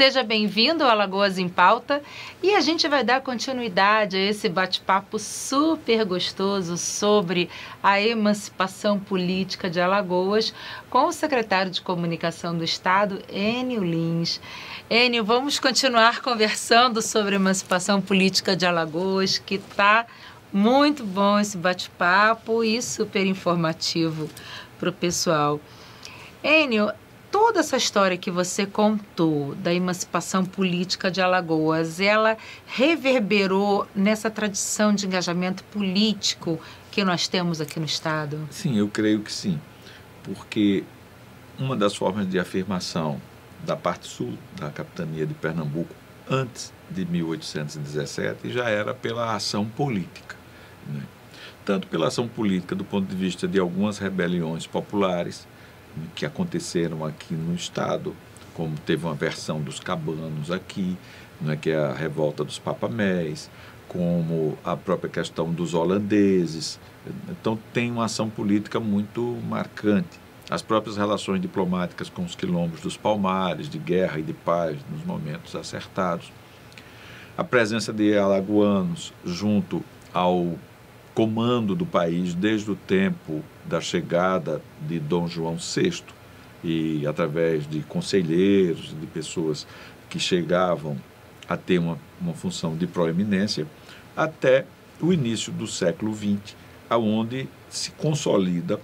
Seja bem-vindo ao Alagoas em Pauta e a gente vai dar continuidade a esse bate-papo super gostoso sobre a emancipação política de Alagoas com o secretário de Comunicação do Estado, Enio Lins. Enio, vamos continuar conversando sobre a emancipação política de Alagoas, que está muito bom esse bate-papo e super informativo para o pessoal. Enio, toda essa história que você contou da emancipação política de Alagoas, ela reverberou nessa tradição de engajamento político que nós temos aqui no Estado? Sim, eu creio que sim, porque uma das formas de afirmação da parte sul da capitania de Pernambuco antes de 1817 já era pela ação política, né? Tanto pela ação política do ponto de vista de algumas rebeliões populares que aconteceram aqui no estado, como teve uma versão dos cabanos aqui, né, que é a revolta dos papamés, como a própria questão dos holandeses. Então tem uma ação política muito marcante. As próprias relações diplomáticas com os quilombos dos Palmares, de guerra e de paz nos momentos acertados. A presença de alagoanos junto ao comando do país desde o tempo da chegada de Dom João VI e através de conselheiros, de pessoas que chegavam a ter uma função de proeminência, até o início do século XX, onde se consolida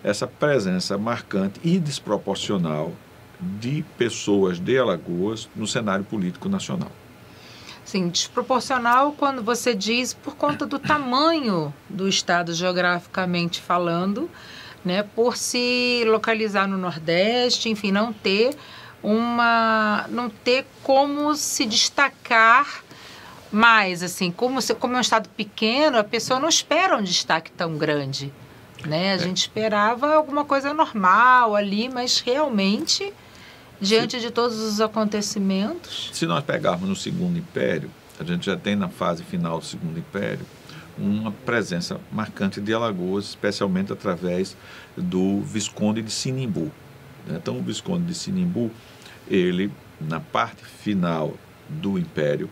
essa presença marcante e desproporcional de pessoas de Alagoas no cenário político nacional. Sim, desproporcional quando você diz por conta do tamanho do estado geograficamente falando, né, por se localizar no Nordeste, enfim, não ter como se destacar mais, assim, como é um estado pequeno, a pessoa não espera um destaque tão grande, né? A gente esperava alguma coisa normal ali, mas realmente, diante de todos os acontecimentos... Se nós pegarmos no Segundo Império, a gente já tem na fase final do Segundo Império uma presença marcante de Alagoas, especialmente através do Visconde de Sinimbu. Então, o Visconde de Sinimbu, ele, na parte final do Império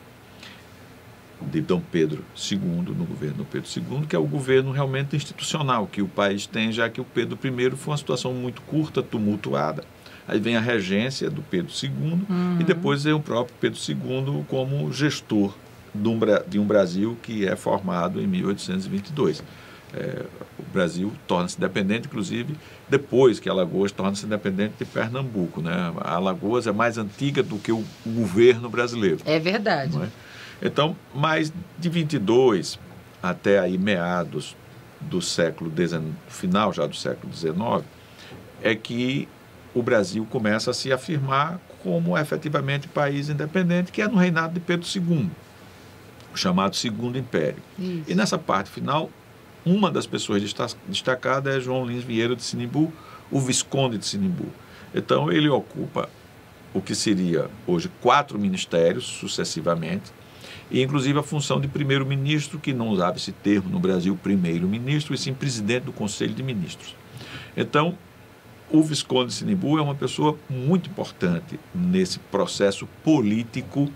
de Dom Pedro II, no governo Dom Pedro II, que é o governo realmente institucional que o país tem, já que o Pedro I foi uma situação muito curta, tumultuada. Aí vem a regência do Pedro II e depois vem o próprio Pedro II como gestor de um Brasil que é formado em 1822. O Brasil torna-se independente, inclusive, depois que Alagoas torna-se independente de Pernambuco, né? A Alagoas é mais antiga do que o governo brasileiro. É verdade. Não é? Então, mais de 22 até aí meados do século XIX, final já do século XIX, é que o Brasil começa a se afirmar como efetivamente país independente, que é no reinado de Pedro II, o chamado Segundo Império. Isso. E nessa parte final, uma das pessoas destacadas é João Lins Vieira de Sinimbu, o Visconde de Sinimbu. Então ele ocupa o que seria hoje 4 ministérios sucessivamente, e inclusive a função de primeiro-ministro, que não usava esse termo no Brasil, primeiro-ministro, e sim presidente do Conselho de Ministros. Então, o Visconde de Sinimbu é uma pessoa muito importante nesse processo político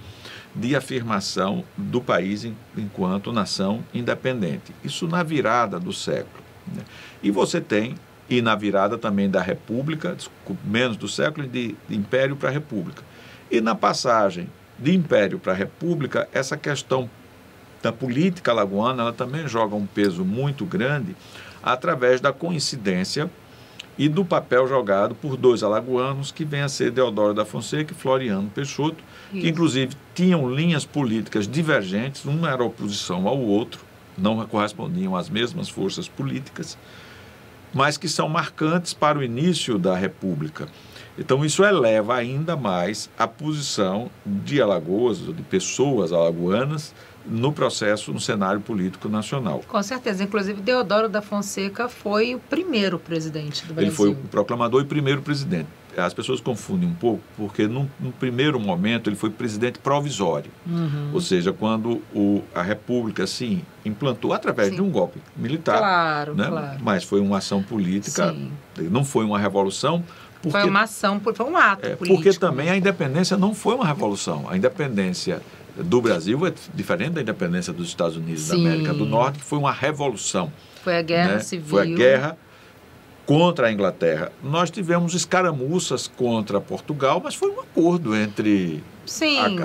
de afirmação do país enquanto nação independente. Isso na virada do século, né? E você tem, e na virada também da República, menos do século, de Império para República. E na passagem de Império para República, essa questão da política alagoana, ela também joga um peso muito grande através da coincidência e do papel jogado por 2 alagoanos, que vêm a ser Deodoro da Fonseca e Floriano Peixoto, que inclusive tinham linhas políticas divergentes, um era oposição ao outro, não correspondiam às mesmas forças políticas, mas que são marcantes para o início da República. Então isso eleva ainda mais a posição de Alagoas, de pessoas alagoanas, no processo, no cenário político nacional. Com certeza. Inclusive, Deodoro da Fonseca foi o primeiro presidente do Brasil. Ele foi o proclamador e primeiro presidente. As pessoas confundem um pouco, porque no primeiro momento ele foi presidente provisório. Ou seja, quando a República se implantou através de um golpe militar. Claro, né? claro. Mas foi uma ação política, não foi uma revolução, Foi uma ação, foi um ato político. Porque também a independência não foi uma revolução. A independência do Brasil é diferente da independência dos Estados Unidos da América do Norte, que foi uma revolução. Foi a guerra civil. Foi a guerra contra a Inglaterra. Nós tivemos escaramuças contra Portugal, mas foi um acordo entre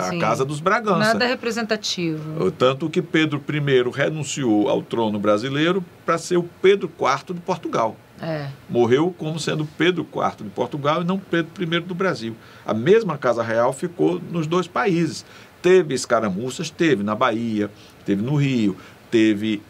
a Casa dos Bragança. Nada representativo. Tanto que Pedro I renunciou ao trono brasileiro para ser o Pedro IV de Portugal. Morreu como sendo Pedro IV de Portugal e não Pedro I do Brasil. A mesma Casa Real ficou nos dois países. Teve escaramuças, teve na Bahia, teve no Rio, teve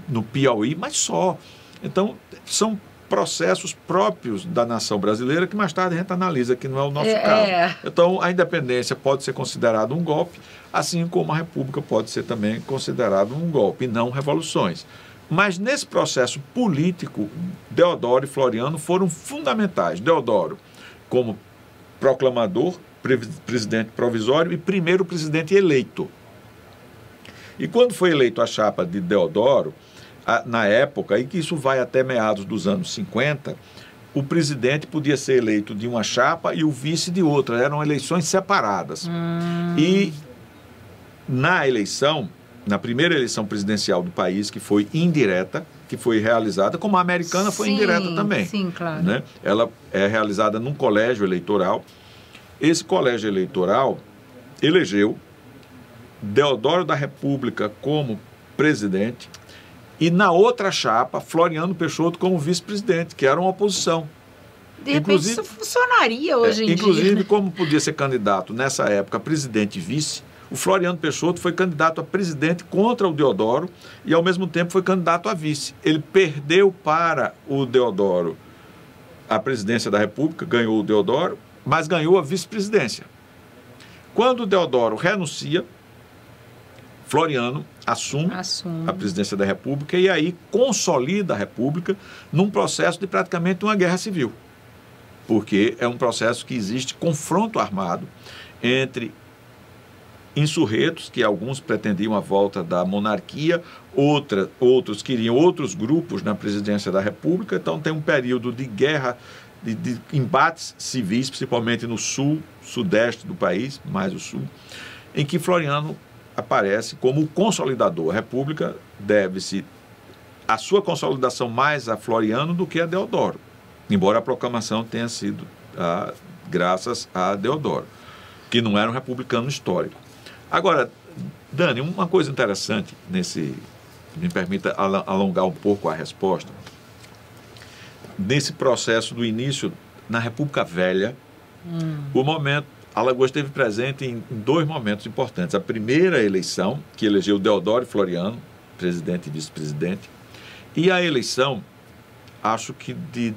no Piauí, mas só. Então, são processos próprios da nação brasileira que mais tarde a gente analisa, que não é o nosso caso. Então, a independência pode ser considerada um golpe, assim como a república pode ser também considerada um golpe, e não revoluções. Mas nesse processo político, Deodoro e Floriano foram fundamentais. Deodoro como proclamador, presidente provisório e primeiro presidente eleito. E quando foi eleito a chapa de Deodoro, na época, e que isso vai até meados dos anos 50, o presidente podia ser eleito de uma chapa e o vice de outra. Eram eleições separadas. E na eleição, na primeira eleição presidencial do país, que foi indireta, que foi realizada, como a americana foi indireta também. Sim, claro. Né? Ela é realizada num colégio eleitoral. Esse colégio eleitoral elegeu Deodoro da República como presidente e na outra chapa, Floriano Peixoto como vice-presidente, que era uma oposição. De repente isso funcionaria hoje em dia. Inclusive, como podia ser candidato nessa época a presidente e vice, o Floriano Peixoto foi candidato a presidente contra o Deodoro e, ao mesmo tempo, foi candidato a vice. Ele perdeu para o Deodoro a presidência da República, ganhou o Deodoro, mas ganhou a vice-presidência. Quando o Deodoro renuncia, Floriano assume a presidência da República e aí consolida a República num processo de praticamente uma guerra civil. Porque é um processo que existe confronto armado entre insurretos, que alguns pretendiam a volta da monarquia, outros queriam outros grupos na presidência da República. Então tem um período de guerra, de embates civis, principalmente no sul, sudeste do país, mais o sul, em que Floriano aparece como o consolidador. A República deve-se a sua consolidação mais a Floriano do que a Deodoro, embora a proclamação tenha sido graças a Deodoro, que não era um republicano histórico. Agora, Dani, uma coisa interessante me permita alongar um pouco a resposta. Nesse processo do início, na República Velha, o momento, Alagoas esteve presente em dois momentos importantes. A primeira eleição, que elegeu Deodoro e Floriano, presidente e vice-presidente, e a eleição, acho que de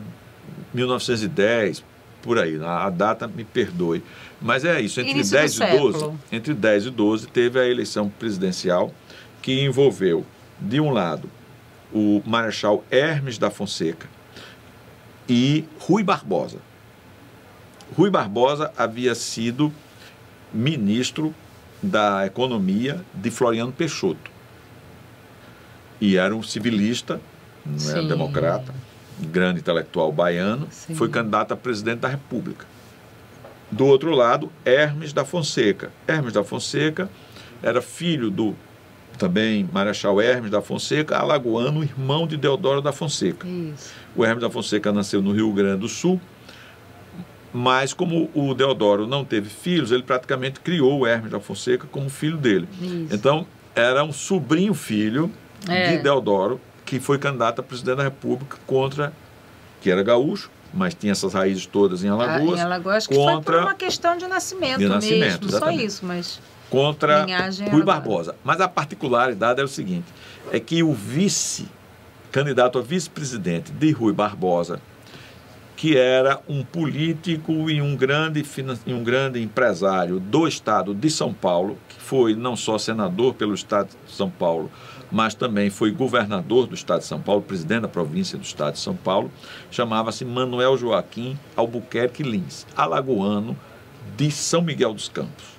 1910, por aí, a data me perdoe, mas é isso, entre 10 e 12 teve a eleição presidencial que envolveu, de um lado, o Marechal Hermes da Fonseca e Rui Barbosa. Rui Barbosa havia sido ministro da Economia de Floriano Peixoto e era um civilista, não era democrata, grande intelectual baiano, foi candidato a presidente da República. Do outro lado, Hermes da Fonseca. Hermes da Fonseca era filho do também Marechal Hermes da Fonseca, alagoano, irmão de Deodoro da Fonseca. Isso. O Hermes da Fonseca nasceu no Rio Grande do Sul, mas como o Deodoro não teve filhos, ele praticamente criou o Hermes da Fonseca como filho dele. Isso. Então, era um sobrinho-filho de Deodoro, que foi candidato a presidente da República que era gaúcho, mas tinha essas raízes todas em Alagoas. Em Alagoas, acho que foi por uma questão de nascimento mesmo, exatamente. só isso, mas... Contra Rui Barbosa. Mas a particularidade é o seguinte, é que o candidato a vice-presidente de Rui Barbosa, que era um político e um grande empresário do estado de São Paulo, que foi não só senador pelo estado de São Paulo, mas também foi governador do estado de São Paulo, presidente da província do estado de São Paulo, chamava-se Manuel Joaquim Albuquerque Lins, alagoano de São Miguel dos Campos.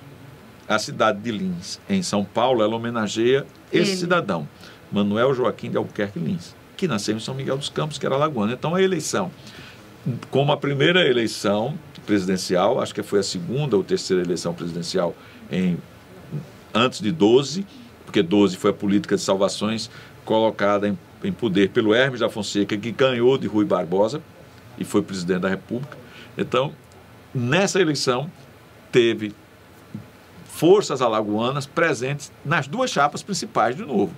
A cidade de Lins, em São Paulo, ela homenageia esse cidadão, Manuel Joaquim de Albuquerque Lins, que nasceu em São Miguel dos Campos, que era alagoano. Então, a eleição como a primeira eleição presidencial, acho que foi a segunda ou terceira eleição presidencial antes de 12, porque 12 foi a política de salvações colocada em poder pelo Hermes da Fonseca, que ganhou de Rui Barbosa e foi presidente da República. Então, nessa eleição, teve forças alagoanas presentes nas duas chapas principais de novo.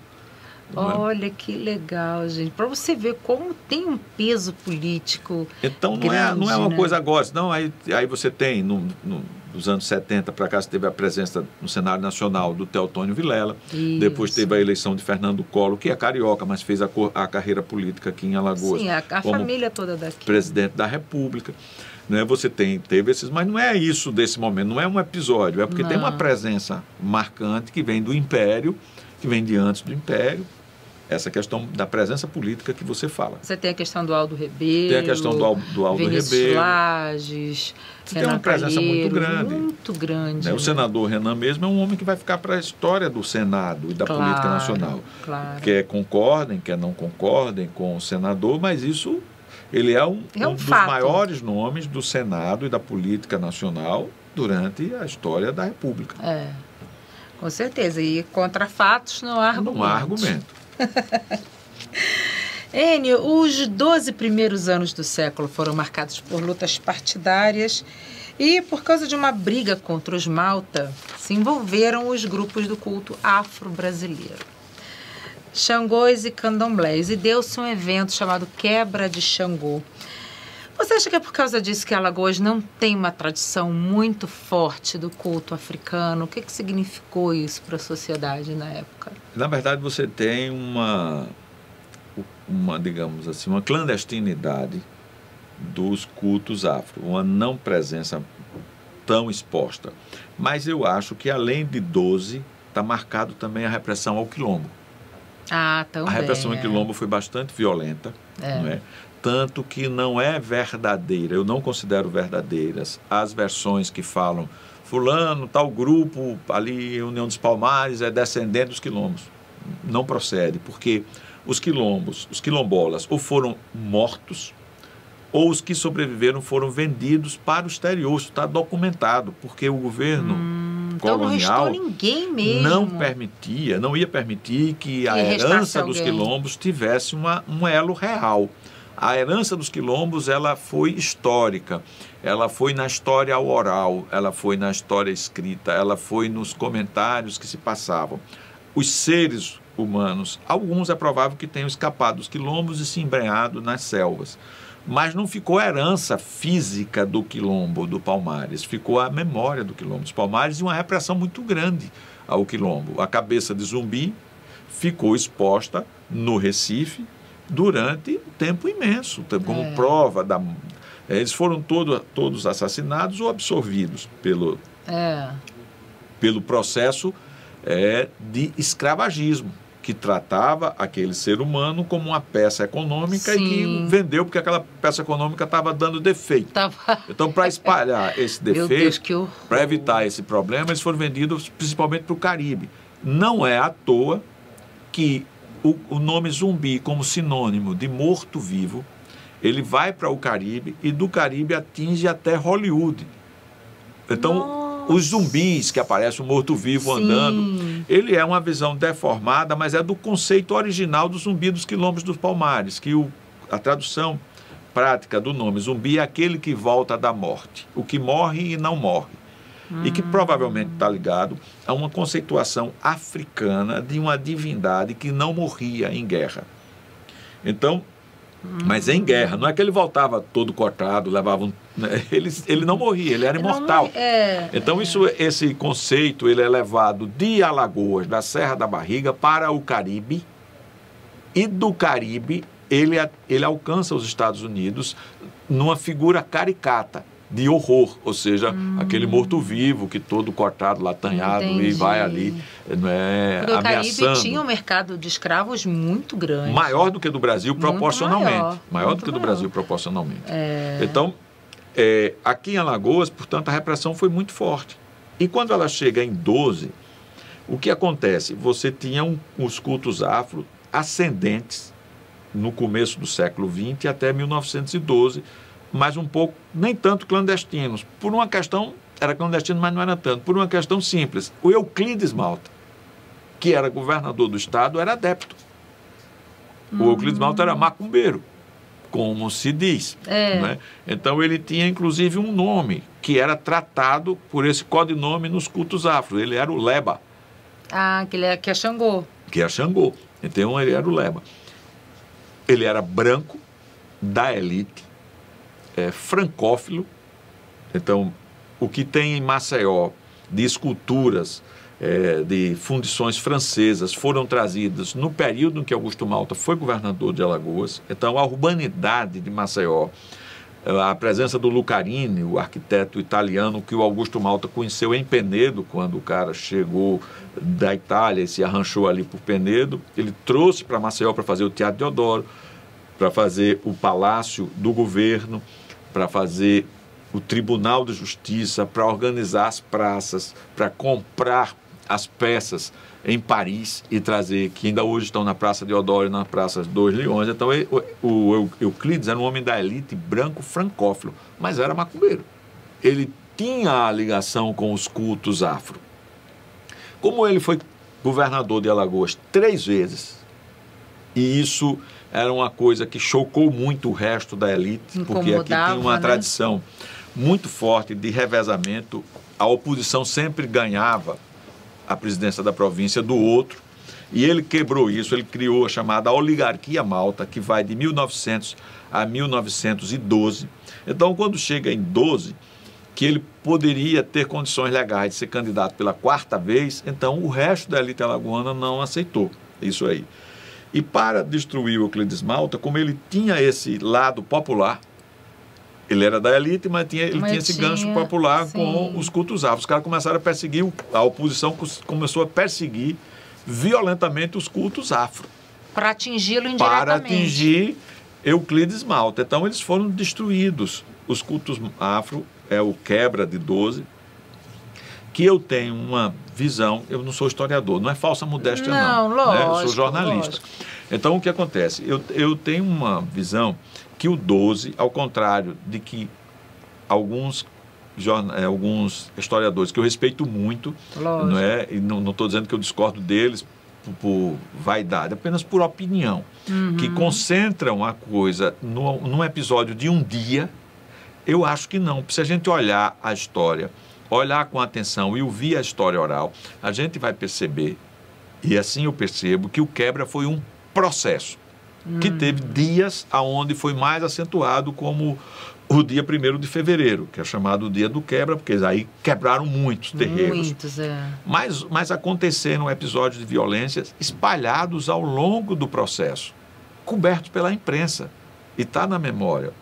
Olha que legal, gente. Para você ver como tem um peso político. Então grande, não é uma né? coisa agora. Não, aí você tem, dos anos 70 para cá, você teve a presença no cenário nacional do Teotônio Vilela. Isso. Depois teve a eleição de Fernando Collor, que é carioca, mas fez a carreira política aqui em Alagoas. Sim, a família toda daqui. Presidente da República. Né? Você teve esses, mas não é isso desse momento, não é um episódio, é porque tem uma presença marcante que vem do Império, que vem de antes do Império. Essa questão da presença política que você fala. Você tem a questão do Aldo Rebelo. Tem a questão do Aldo Rebelo. Lages, você tem uma presença muito grande. Muito grande. Né? O senador Renan mesmo é um homem que vai ficar para a história do Senado e da política nacional. Claro. Quer concordem, quer não concordem com o senador, mas isso, ele é um dos maiores nomes do Senado e da política nacional durante a história da República. Com certeza. E contra fatos não há argumento. Não há argumento. Enio, os 12 primeiros anos do século foram marcados por lutas partidárias e, por causa de uma briga contra os Malta, se envolveram os grupos do culto afro-brasileiro, Xangôs e Candomblés, e deu-se um evento chamado Quebra de Xangô. Você acha que é por causa disso que Alagoas não tem uma tradição muito forte do culto africano? O que significou isso para a sociedade na época? Na verdade, você tem digamos assim, uma clandestinidade dos cultos afro, uma não presença tão exposta. Mas eu acho que, além de 12, está marcado também a repressão ao quilombo. Também. A repressão ao quilombo foi bastante violenta, não é? Tanto que não é verdadeira, eu não considero verdadeiras as versões que falam fulano, tal grupo ali, União dos Palmares, é descendente dos quilombos. Não procede, porque os quilombolas, ou foram mortos, ou os que sobreviveram foram vendidos para o exterior. Isso está documentado, porque o governo colonial não restou ninguém mesmo. não ia permitir que a herança dos quilombos tivesse um elo real. A herança dos quilombos, ela foi histórica, ela foi na história oral, ela foi na história escrita, ela foi nos comentários que se passavam. Os seres humanos, alguns é provável que tenham escapado dos quilombos e se embrenhado nas selvas, mas não ficou a herança física do quilombo do Palmares, ficou a memória do quilombo dos Palmares e uma repressão muito grande ao quilombo. A cabeça de Zumbi ficou exposta no Recife durante um tempo imenso, como prova da... Eles foram todos assassinados ou absorvidos pelo processo de escravagismo, que tratava aquele ser humano como uma peça econômica. Sim. E que vendeu porque aquela peça econômica estava dando defeito. Então, para espalhar esse defeito, para evitar esse problema, eles foram vendidos principalmente para o Caribe. Não é à toa que o nome Zumbi, como sinônimo de morto-vivo, ele vai para o Caribe e do Caribe atinge até Hollywood. Então, os zumbis que aparecem, o morto-vivo andando, ele é uma visão deformada, mas é do conceito original do zumbi dos quilombos dos Palmares, que a tradução prática do nome zumbi é aquele que volta da morte, o que morre e não morre. E que provavelmente está ligado a uma conceituação africana de uma divindade que não morria em guerra. Então, mas em guerra, não é que ele voltava todo cortado, levava ele não morria, ele era imortal. Então esse conceito ele é levado de Alagoas, da Serra da Barriga, para o Caribe, e do Caribe ele alcança os Estados Unidos numa figura caricata, de horror, ou seja, aquele morto-vivo que todo cortado, latanhado, e vai ali, ameaçando. O Caribe tinha um mercado de escravos muito grande. Maior do que do Brasil proporcionalmente. Maior do que do Brasil proporcionalmente. Então, aqui em Alagoas, portanto, a repressão foi muito forte. E quando ela chega em 12, o que acontece? Você tinha os cultos afro ascendentes no começo do século XX até 1912, mas um pouco, nem tanto clandestinos. Por uma questão, era clandestino, mas não era tanto. Por uma questão simples. O Euclides Malta, que era governador do estado, era adepto. O Euclides Malta era macumbeiro, como se diz. Né? Então, ele tinha, inclusive, um nome que era tratado por esse codinome nos cultos afro. Ele era o Leba. Ah, que é Xangô. Que é Xangô. Então, ele era o Leba. Ele era branco, da elite, francófilo. Então, o que tem em Maceió de esculturas, de fundições francesas foram trazidas no período em que Augusto Malta foi governador de Alagoas. Então, a urbanidade de Maceió, a presença do Lucarini, o arquiteto italiano que o Augusto Malta conheceu em Penedo, quando o cara chegou da Itália e se arranchou ali por Penedo, ele trouxe para Maceió para fazer o Teatro Deodoro, para fazer o Palácio do Governo, para fazer o Tribunal de Justiça, para organizar as praças, para comprar as peças em Paris e trazer, que ainda hoje estão na Praça Deodoro e na Praça dos Leões. Então, o Euclides era um homem da elite branco francófilo, mas era macumbeiro. Ele tinha a ligação com os cultos afro. Como ele foi governador de Alagoas 3 vezes, e isso era uma coisa que chocou muito o resto da elite, porque aqui tem uma tradição muito forte de revezamento. A oposição sempre ganhava a presidência da província do outro, e ele quebrou isso, ele criou a chamada oligarquia malta, que vai de 1900 a 1912. Então, quando chega em 12, que ele poderia ter condições legais de ser candidato pela 4ª vez, então o resto da elite alagoana não aceitou isso aí. E para destruir o Euclides Malta, como ele tinha esse lado popular, ele era da elite, mas ele tinha esse gancho popular com os cultos afro. Os caras começaram a perseguir, a oposição começou a perseguir violentamente os cultos afro. Para atingi-lo indiretamente. Para atingir Euclides Malta. Então, eles foram destruídos. Os cultos afro é o quebra de 12, que eu tenho uma visão, eu não sou historiador, não é falsa modéstia não. Lógico, né? Eu sou jornalista. Lógico. Então, o que acontece? Eu tenho uma visão que o 12, ao contrário de que alguns historiadores que eu respeito muito, não é? E não estou dizendo que eu discordo deles por vaidade, apenas por opinião, que concentram a coisa num episódio de um dia. Eu acho que não. Se a gente olhar a história, olhar com atenção e ouvir a história oral, a gente vai perceber, e assim eu percebo, que o quebra foi um processo, que teve dias aonde foi mais acentuado, como o dia 1º de fevereiro, que é chamado o dia do quebra, porque aí quebraram muitos terreiros. Muitos, Mas aconteceram episódios de violência espalhados ao longo do processo, cobertos pela imprensa, e está na memória.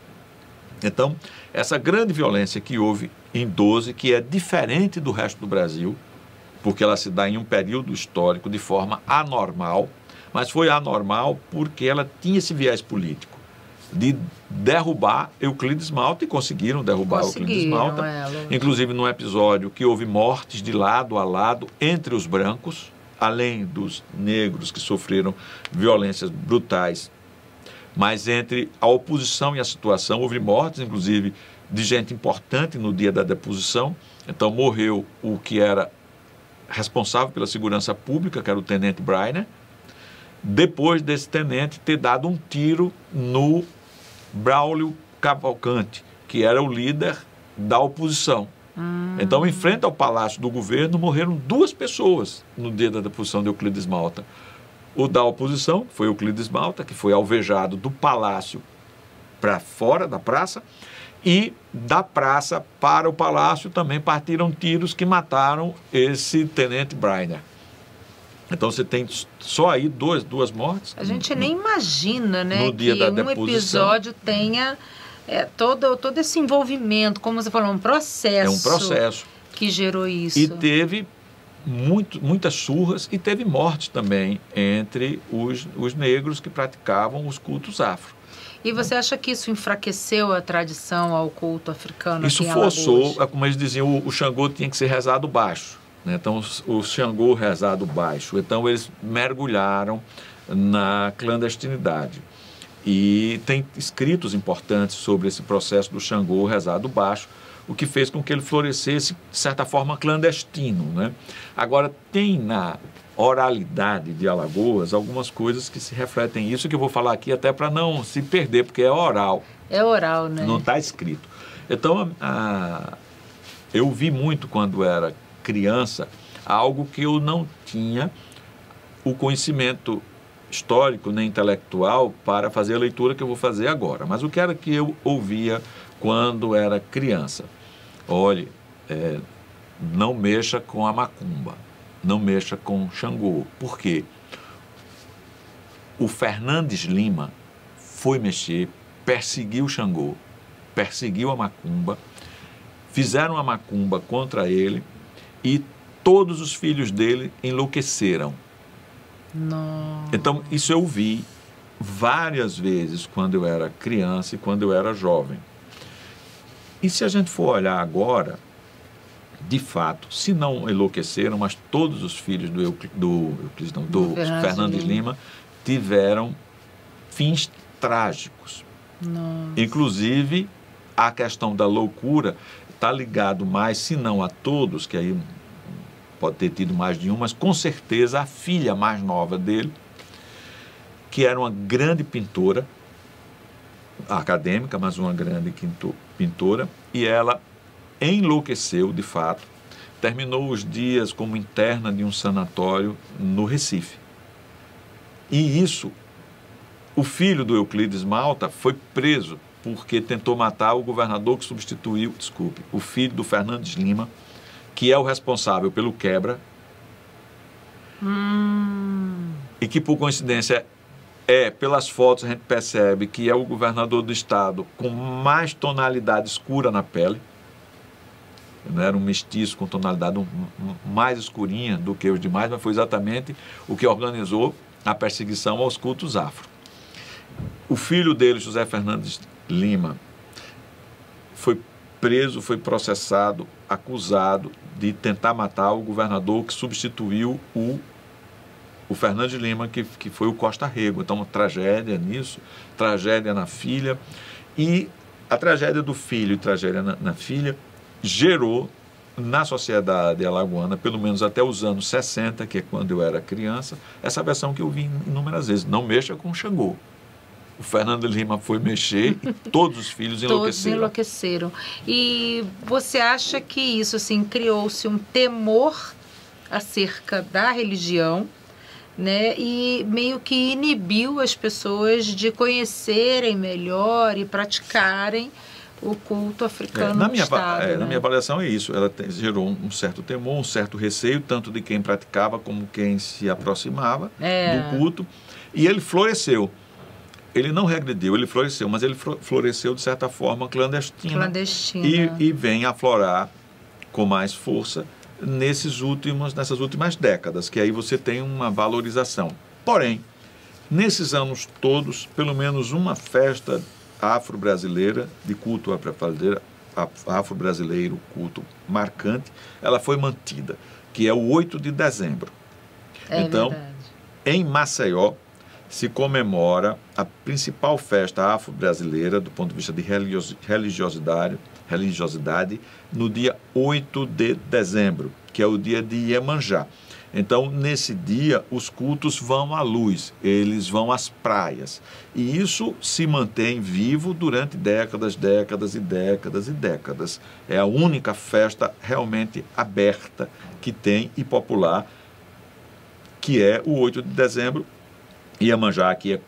Então, essa grande violência que houve em 12, que é diferente do resto do Brasil, porque ela se dá em um período histórico de forma anormal, mas foi anormal porque ela tinha esse viés político de derrubar Euclides Malta, e conseguiram derrubar Euclides Malta, inclusive num episódio que houve mortes de lado a lado entre os brancos, além dos negros que sofreram violências brutais, mas entre a oposição e a situação houve mortes, inclusive de gente importante no dia da deposição. Então morreu o que era responsável pela segurança pública, que era o tenente Breiner, depois desse tenente ter dado um tiro no Braulio Cavalcante, que era o líder da oposição. Então, em frente ao Palácio do Governo, morreram 2 pessoas no dia da deposição de Euclides Malta. O da oposição, que foi Euclides Malta, que foi alvejado do palácio para fora da praça, e da praça para o palácio também partiram tiros que mataram esse tenente Breiner. Então você tem só aí duas mortes. A gente nem imagina, né, no dia da deposição. Episódio tenha todo esse envolvimento, como você falou, um processo. É um processo que gerou isso. E teve muitas surras e teve mortes também entre os negros que praticavam os cultos afro. E você acha que isso enfraqueceu a tradição ao culto africano? Isso forçou, como eles diziam, o Xangô tinha que ser rezado baixo. Né? Então, o Xangô rezado baixo. Então, eles mergulharam na clandestinidade. E tem escritos importantes sobre esse processo do Xangô rezado baixo, o que fez com que ele florescesse, de certa forma, clandestino, né? Agora, tem na oralidade de Alagoas algumas coisas que se refletem isso, que eu vou falar aqui até para não se perder, porque é oral. É oral, né? Não está escrito. Então, eu vi muito quando era criança algo que eu não tinha o conhecimento histórico nem intelectual para fazer a leitura que eu vou fazer agora. Mas o que era que eu ouvia quando era criança? Olhe, não mexa com a macumba, não mexa com Xangô. Por quê? O Fernandes Lima foi mexer, perseguiu Xangô, perseguiu a macumba, fizeram a macumba contra ele e todos os filhos dele enlouqueceram. Não. Então, isso eu vi várias vezes quando eu era criança e quando eu era jovem. E se a gente for olhar agora, de fato, se não enlouqueceram, mas todos os filhos do Fernandes Lima tiveram fins trágicos. Nossa. Inclusive, a questão da loucura está ligado mais, se não a todos, que aí pode ter tido mais de um, mas com certeza a filha mais nova dele, que era uma grande pintora, acadêmica, mas uma grande pintora, e ela enlouqueceu de fato, terminou os dias como interna de um sanatório no Recife. E isso, o filho do Euclides Malta foi preso porque tentou matar o governador que substituiu, o filho do Fernandes Lima, que é o responsável pelo quebra, e que, por coincidência, pelas fotos a gente percebe que é o governador do estado com mais tonalidade escura na pele. Não era um mestiço com tonalidade mais escurinha do que os demais, mas foi exatamente o que organizou a perseguição aos cultos afro. O filho dele, José Fernandes Lima, foi preso, foi processado, acusado de tentar matar o governador que substituiu o Fernandes Lima, que foi o Costa Rego. Então, uma tragédia nisso, tragédia na filha. E a tragédia do filho e tragédia na filha gerou na sociedade alagoana, pelo menos até os anos 60, que é quando eu era criança, essa versão que eu vi inúmeras vezes: não mexa com Xangô. O Fernando Lima foi mexer e todos os filhos enlouqueceram. Todos enlouqueceram. E você acha que isso, assim, criou-se um temor acerca da religião, né? E meio que inibiu as pessoas de conhecerem melhor e praticarem o culto africano no estado, né? Na minha avaliação é isso. Ela gerou um certo temor, um certo receio, tanto de quem praticava como quem se aproximava do culto. E ele floresceu. Ele não regrediu, ele floresceu, mas ele floresceu de certa forma clandestina. E vem aflorar com mais força nessas últimas décadas, que aí você tem uma valorização. Porém, nesses anos todos, pelo menos uma festa afro-brasileira, de culto afro-brasileiro, culto marcante, ela foi mantida, que é o 8 de dezembro. Então, verdade. Em Maceió, se comemora a principal festa afro-brasileira do ponto de vista de religiosidade no dia 8 de dezembro, que é o dia de Iemanjá. Então, nesse dia, os cultos vão à luz, eles vão às praias. E isso se mantém vivo durante décadas e décadas. É a única festa realmente aberta que tem e popular, que é o 8 de dezembro, Iemanjá, que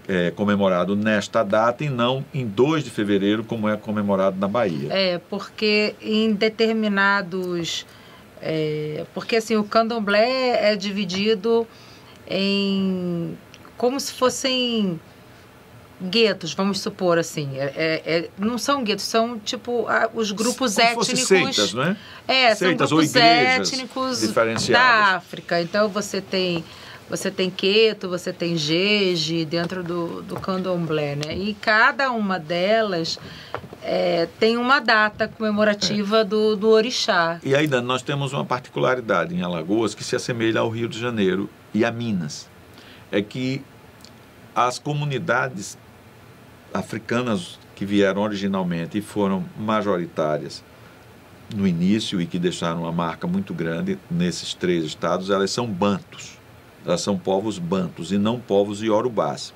é comemorado nesta data e não em 2 de fevereiro, como é comemorado na Bahia. Porque em determinados... porque assim, o candomblé é dividido em... como se fossem guetos, vamos supor assim. Não são guetos, são tipo os grupos étnicos... Como seitas, não é? Seitas são grupos étnicos da África. Então você tem Queto, você tem Jeje dentro do candomblé, né? E cada uma delas tem uma data comemorativa do orixá. E ainda nós temos uma particularidade em Alagoas que se assemelha ao Rio de Janeiro e a Minas. É que as comunidades africanas que vieram originalmente e foram majoritárias no início e que deixaram uma marca muito grande nesses 3 estados, elas são bantus. Elas são povos bantus e não povos iorubás.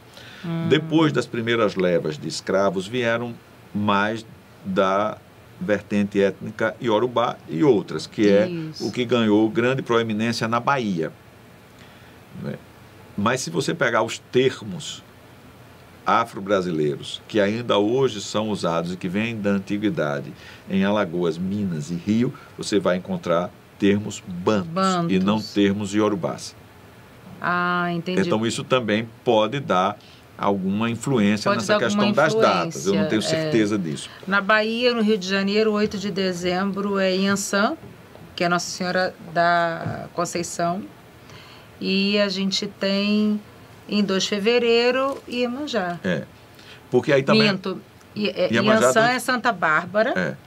Depois das primeiras levas de escravos, vieram mais da vertente étnica iorubá e outras, que é o que ganhou grande proeminência na Bahia. Mas se você pegar os termos afro-brasileiros, que ainda hoje são usados e que vêm da antiguidade em Alagoas, Minas e Rio, você vai encontrar termos bantus. E não termos iorubás. Entendi. Então isso também pode dar alguma influência nessa questão das datas. Eu não tenho certeza disso. Na Bahia, no Rio de Janeiro, 8 de dezembro é Iansã, que é Nossa Senhora da Conceição. E a gente tem em 2 de fevereiro Iemanjá. Porque aí também... Iansã é Santa Bárbara.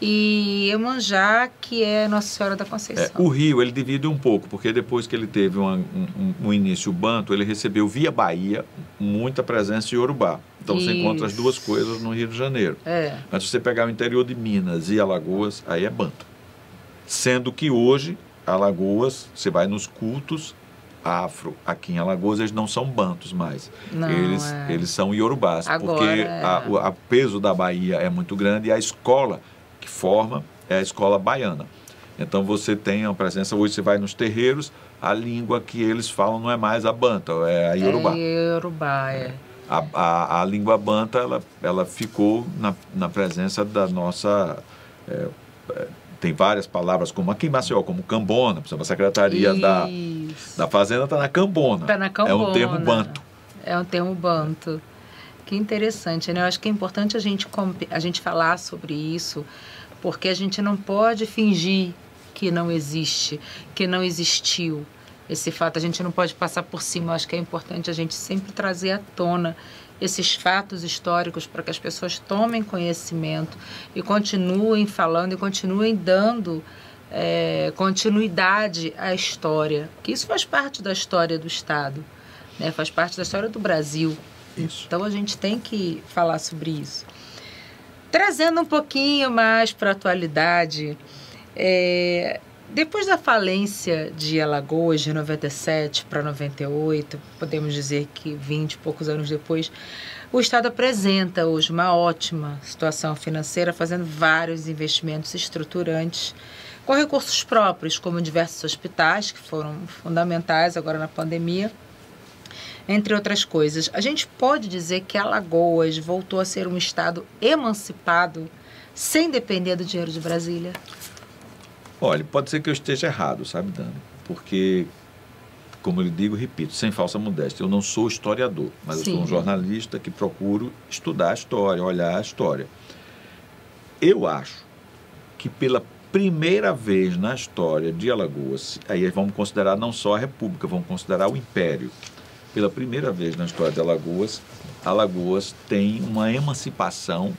E Iemanjá, que é Nossa Senhora da Conceição. O Rio, ele divide um pouco, porque depois que ele teve um início banto, ele recebeu via Bahia muita presença iorubá. Então você encontra as 2 coisas no Rio de Janeiro. Mas se você pegar o interior de Minas e Alagoas, aí é banto. Sendo que hoje, Alagoas, você vai nos cultos afro aqui em Alagoas, eles não são bantos mais. Eles são iorubás, porque o peso da Bahia é muito grande e a escola que forma é a escola baiana. Então você tem a presença, hoje você vai nos terreiros, a língua que eles falam não é mais a banta, é a iorubá. A língua banta, ela ficou na presença da nossa... tem várias palavras, como aqui em Maceió, como cambona, por exemplo, a Secretaria da Fazenda está na cambona. É um termo banto. É um termo banto. Que interessante, né? Eu acho que é importante a gente falar sobre isso, porque a gente não pode fingir que não existe, que não existiu esse fato. A gente não pode passar por cima. Eu acho que é importante a gente sempre trazer à tona esses fatos históricos para que as pessoas tomem conhecimento e continuem falando e continuem dando continuidade à história. Que isso faz parte da história do Estado, né? Faz parte da história do Brasil. Então a gente tem que falar sobre isso. Trazendo um pouquinho mais para a atualidade, depois da falência de Alagoas, de 97 para 98, podemos dizer que 20 e poucos anos depois, o Estado apresenta hoje uma ótima situação financeira, fazendo vários investimentos estruturantes, com recursos próprios, como diversos hospitais, que foram fundamentais agora na pandemia, entre outras coisas. A gente pode dizer que Alagoas voltou a ser um estado emancipado, sem depender do dinheiro de Brasília? Olha, pode ser que eu esteja errado, sabe, Dani? Porque, como eu digo, repito, sem falsa modéstia, eu não sou historiador, mas eu sou um jornalista que procuro estudar a história, olhar a história. Eu acho que pela primeira vez na história de Alagoas, aí vamos considerar não só a República, vamos considerar o Império. Pela primeira vez na história de Alagoas, Alagoas tem uma emancipação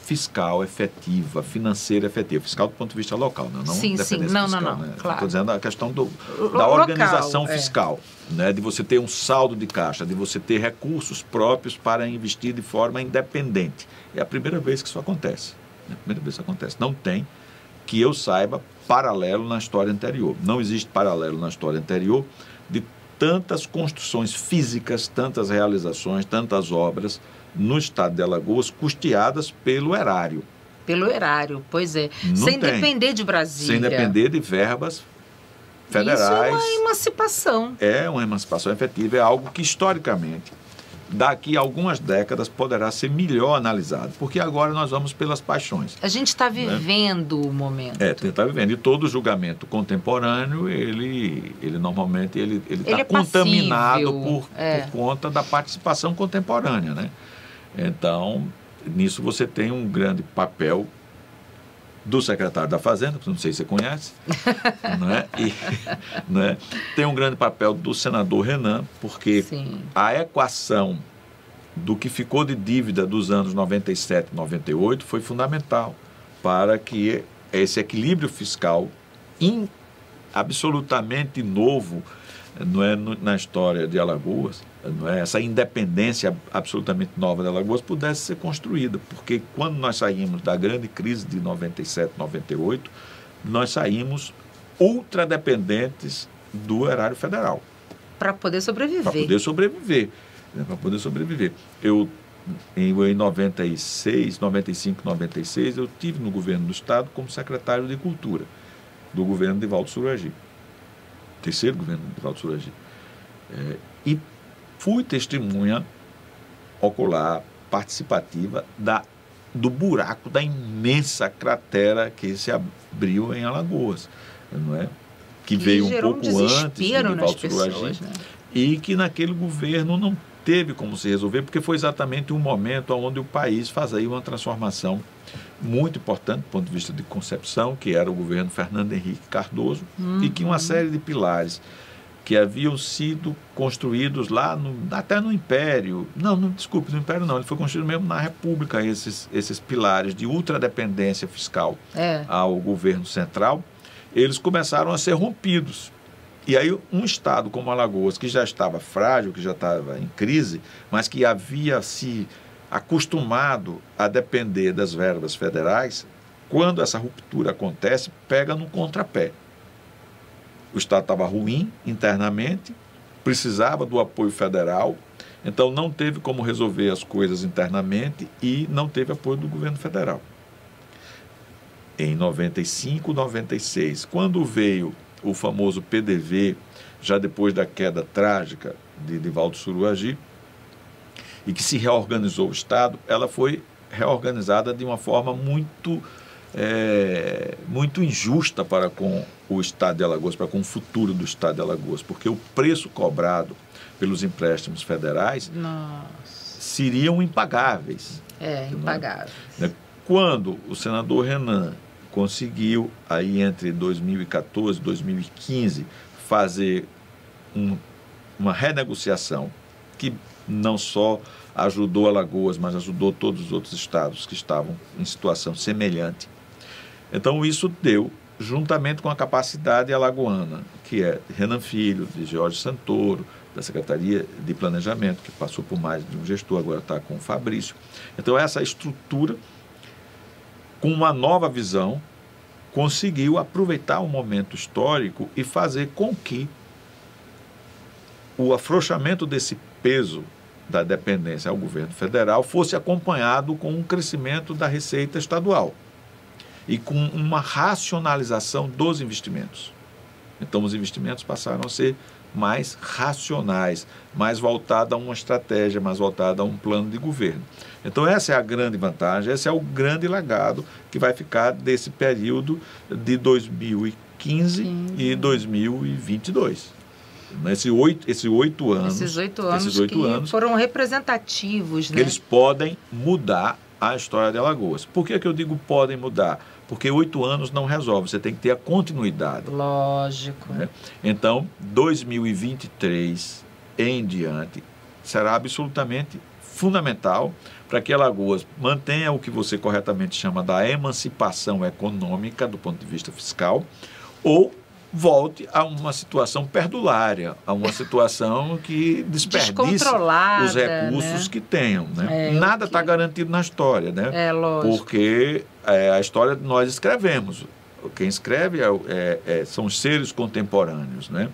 fiscal efetiva, financeira efetiva. Fiscal do ponto de vista local, né? Não independência fiscal. Não, né? Claro. Estou dizendo a questão da organização fiscal, né? De você ter um saldo de caixa, de você ter recursos próprios para investir de forma independente. É a primeira vez que isso acontece. É a primeira vez que isso acontece. Não tem, que eu saiba, paralelo na história anterior. Não existe paralelo na história anterior de tantas construções físicas, tantas realizações, tantas obras no estado de Alagoas, custeadas pelo erário. Pelo erário, pois é. Sem depender de Brasília. Sem depender de verbas federais. Isso é uma emancipação. É uma emancipação efetiva, é algo que historicamente, daqui a algumas décadas, poderá ser melhor analisado, porque agora nós vamos pelas paixões. A gente está vivendo o momento. Está vivendo. E todo julgamento contemporâneo, ele normalmente ele está contaminado por conta da participação contemporânea, né? Então, nisso você tem um grande papel do secretário da Fazenda, que não sei se você conhece, né? Né? Tem um grande papel do senador Renan, porque a equação do que ficou de dívida dos anos 97 e 98 foi fundamental para que esse equilíbrio fiscal absolutamente novo não é, na história de Alagoas, não é, essa independência absolutamente nova de Alagoas pudesse ser construída, porque quando nós saímos da grande crise de 97, 98, nós saíms ultradependentes do erário federal. Para poder sobreviver. Para poder sobreviver. Né, para poder sobreviver. Em 96, 95, 96, eu estive no governo do Estado como secretário de Cultura do governo de Valdo Suragi. Terceiro governo de Valdo Suragi. E fui testemunha ocular, participativa, do buraco, da imensa cratera que se abriu em Alagoas, não é? Que veio um pouco antes de Valdo Suragi, né? E que naquele governo não teve como se resolver, porque foi exatamente um momento onde o país fazia uma transformação muito importante do ponto de vista de concepção, que era o governo Fernando Henrique Cardoso, e que uma série de pilares que haviam sido construídos lá, até no Império, desculpe, no Império não, ele foi construído mesmo na República, esses pilares de ultradependência fiscal ao governo central, eles começaram a ser rompidos. E aí um estado como Alagoas, que já estava frágil, que já estava em crise, mas que havia se acostumado a depender das verbas federais, quando essa ruptura acontece, pega no contrapé. O estado estava ruim internamente, precisava do apoio federal, então não teve como resolver as coisas internamente e não teve apoio do governo federal. Em 95, 96, quando veio o famoso PDV, já depois da queda trágica de Valdo Suragi, e que se reorganizou o Estado, ela foi reorganizada de uma forma muito injusta para com o Estado de Alagoas, para com o futuro do Estado de Alagoas, porque o preço cobrado pelos empréstimos federais seriam impagáveis. Impagáveis. Quando o senador Renan conseguiu, aí entre 2014 e 2015, fazer uma renegociação que não só ajudou Alagoas, mas ajudou todos os outros estados que estavam em situação semelhante. Então isso deu, juntamente com a capacidade alagoana, que é Renan Filho, de Jorge Santoro, da Secretaria de Planejamento, que passou por mais de um gestor, agora está com o Fabrício. Então essa estrutura, com uma nova visão, conseguiu aproveitar o momento histórico e fazer com que o afrouxamento desse peso da dependência ao governo federal fosse acompanhado com um crescimento da receita estadual e com uma racionalização dos investimentos. Então, os investimentos passaram a ser mais racionais, mais voltados a uma estratégia, mais voltados a um plano de governo. Então, essa é a grande vantagem, esse é o grande legado que vai ficar desse período de 2015 e 2022. Esses 8 anos, que foram representativos, né? Eles podem mudar a história de Alagoas. Por que eu digo podem mudar? Porque 8 anos não resolve, você tem que ter a continuidade. Lógico. Né? Então, 2023 em diante será absolutamente fundamental para que Alagoas mantenha o que você corretamente chama da emancipação econômica do ponto de vista fiscal, ou volte a uma situação perdulária, a uma situação que desperdice os recursos, né, que tenham. Né? Nada está garantido na história, né? Lógico. Porque a história nós escrevemos. Quem escreve são os seres contemporâneos. Né?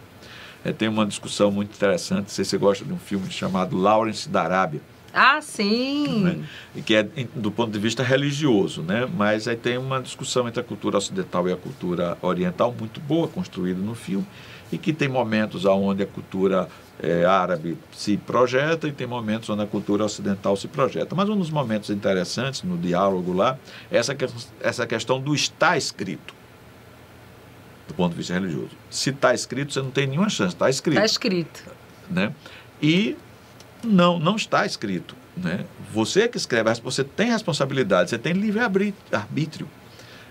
Tem uma discussão muito interessante, não sei se você gosta de um filme chamado Lawrence da Arábia. Ah, sim! Né? Que é do ponto de vista religioso, né? Mas aí tem uma discussão entre a cultura ocidental e a cultura oriental muito boa, construída no filme, e que tem momentos onde a cultura árabe se projeta e tem momentos onde a cultura ocidental se projeta. Mas um dos momentos interessantes no diálogo lá é essa questão do está escrito, do ponto de vista religioso. Se está escrito, você não tem nenhuma chance, está escrito. Está escrito. Né? E não está escrito. Né? Você que escreve, você tem responsabilidade, você tem livre-arbítrio.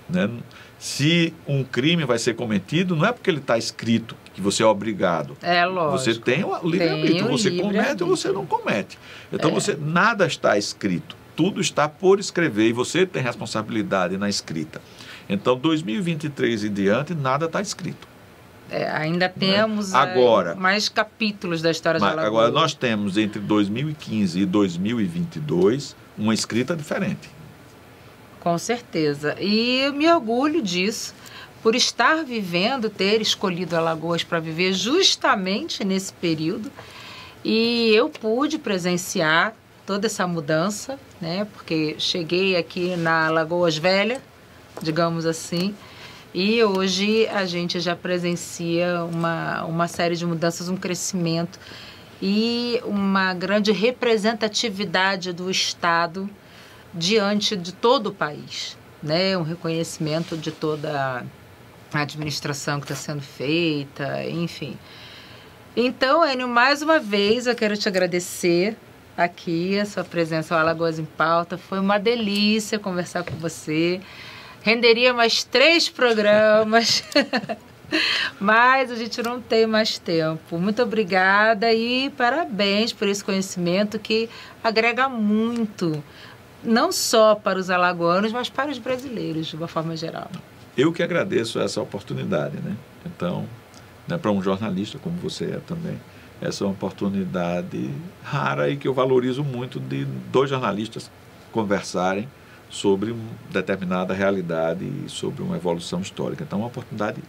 Né? Se um crime vai ser cometido, não é porque ele está escrito que você é obrigado. Lógico. Você tem o livre-arbítrio, você comete ou você não comete. Então, nada está escrito, tudo está por escrever e você tem responsabilidade na escrita. Então, 2023 em diante, nada está escrito. ainda temos agora, mais capítulos da história de Alagoas. Agora nós temos entre 2015 e 2022 uma escrita diferente. Com certeza. E eu me orgulho disso, por estar vivendo, ter escolhido Alagoas para viver justamente nesse período. E eu pude presenciar toda essa mudança, né? Porque cheguei aqui na Alagoas Velha, digamos assim, e hoje a gente já presencia uma série de mudanças, um crescimento e uma grande representatividade do Estado diante de todo o país, né? Um reconhecimento de toda a administração que está sendo feita, enfim. Então, Enio, mais uma vez eu quero te agradecer aqui, a sua presença ao Alagoas em Pauta. Foi uma delícia conversar com você. Renderia mais 3 programas, mas a gente não tem mais tempo. Muito obrigada e parabéns por esse conhecimento que agrega muito, não só para os alagoanos, mas para os brasileiros, de uma forma geral. Eu que agradeço essa oportunidade, né? Então, né, para um jornalista como você é também, essa é uma oportunidade rara e que eu valorizo muito de 2 jornalistas conversarem sobre uma determinada realidade e sobre uma evolução histórica. Então, é uma oportunidade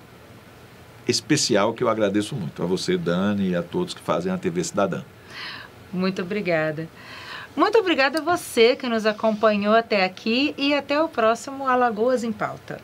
especial que eu agradeço muito a você, Dani, e a todos que fazem a TV Cidadã. Muito obrigada. Muito obrigada a você que nos acompanhou até aqui e até o próximo Alagoas em Pauta.